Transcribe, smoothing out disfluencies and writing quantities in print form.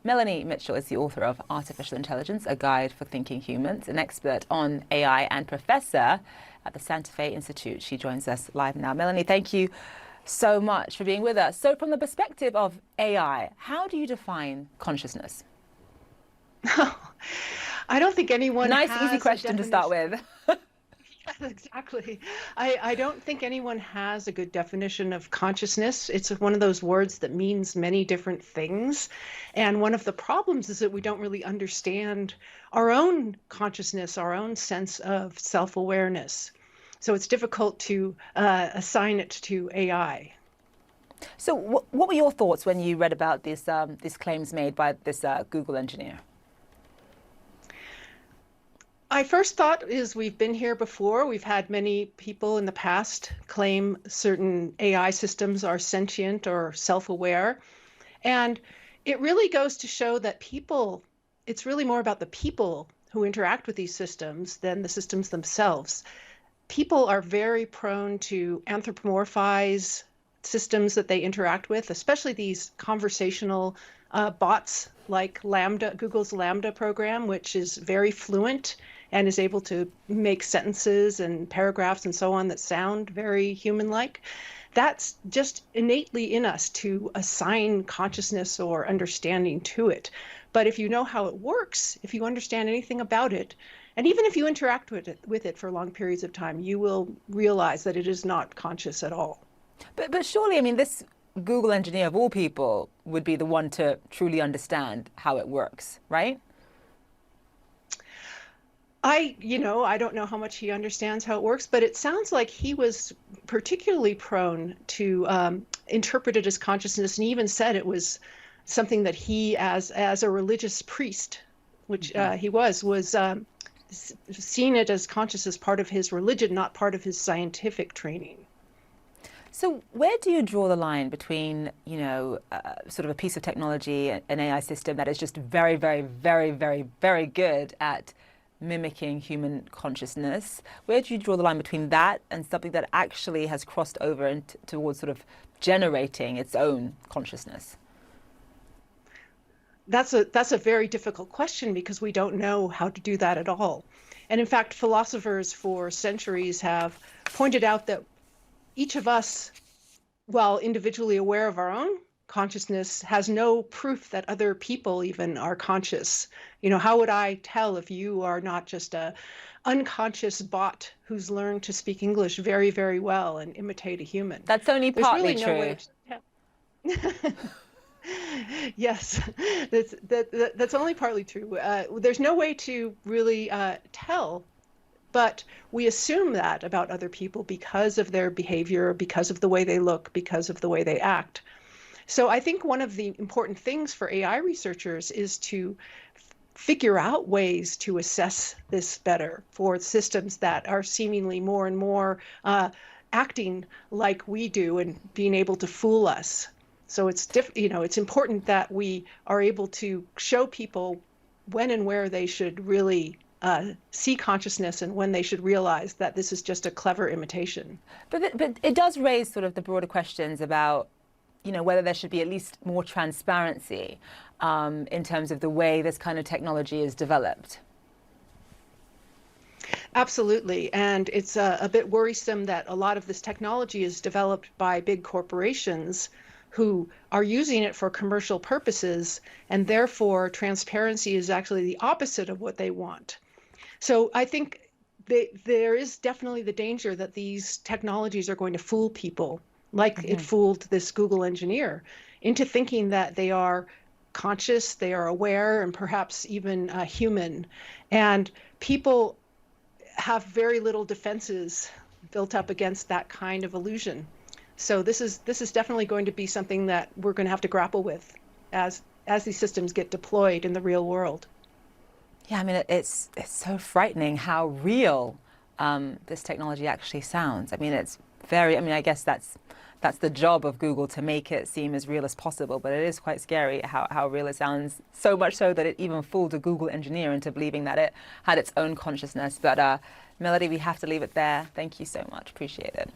Melanie Mitchell is the author of Artificial Intelligence, A Guide for Thinking Humans, an expert on AI and professor at the Santa Fe Institute. She joins us live now. Melanie, thank you so much for being with us. So from the perspective of AI, how do you define consciousness? I don't think anyone Nice, has easy question to start with. Yes, exactly. I don't think anyone has a good definition of consciousness. It's one of those words that means many different things. And one of the problems is that we don't really understand our own consciousness, our own sense of self-awareness. So it's difficult to assign it to AI. So what were your thoughts when you read about these claims made by this Google engineer? I first thought is we've been here before. We've had many people in the past claim certain AI systems are sentient or self-aware. And it really goes to show that it's really more about the people who interact with these systems than the systems themselves. People are very prone to anthropomorphize systems that they interact with, especially these conversational bots like Google's Lambda program, which is very fluent and is able to make sentences and paragraphs and so on that sound very human-like. That's just innately in us to assign consciousness or understanding to it. But if you know how it works, if you understand anything about it, and even if you interact with it for long periods of time, you will realize that it is not conscious at all. But surely, I mean, this Google engineer of all people would be the one to truly understand how it works, right? I don't know how much he understands how it works, but it sounds like he was particularly prone to interpret it as consciousness, and he even said it was something that he, as a religious priest, which he was seen it as conscious as part of his religion, not part of his scientific training. So where do you draw the line between, sort of a piece of technology, an AI system that is just very, very, very, very, very good at mimicking human consciousness? Where do you draw the line between that and something that actually has crossed over towards sort of generating its own consciousness? That's a very difficult question because we don't know how to do that at all. And in fact, philosophers for centuries have pointed out that each of us, while individually aware of our own consciousness, has no proof that other people even are conscious. How would I tell if you are not just a unconscious bot who's learned to speak English very, very well and imitate a human? That's only partly There's true. really no way to tell. Yes, that's only partly true. There's no way to really tell. But we assume that about other people because of their behavior, because of the way they look, because of the way they act. So I think one of the important things for AI researchers is to figure out ways to assess this better for systems that are seemingly more and more acting like we do and being able to fool us. So it's important that we are able to show people when and where they should really see consciousness and when they should realize that this is just a clever imitation. But it does raise sort of the broader questions about, whether there should be at least more transparency in terms of the way this kind of technology is developed. Absolutely. And it's a bit worrisome that a lot of this technology is developed by big corporations who are using it for commercial purposes, and therefore transparency is actually the opposite of what they want. So I think there is definitely the danger that these technologies are going to fool people, like it fooled this Google engineer, into thinking that they are conscious, they are aware, and perhaps even human. And people have very little defenses built up against that kind of illusion. So this is definitely going to be something that we're going to have to grapple with as these systems get deployed in the real world. Yeah, I mean, it's so frightening how real this technology actually sounds. I mean, I guess that's the job of Google, to make it seem as real as possible, but it is quite scary how real it sounds, so much so that it even fooled a Google engineer into believing that it had its own consciousness. But Melody, we have to leave it there. Thank you so much. Appreciate it.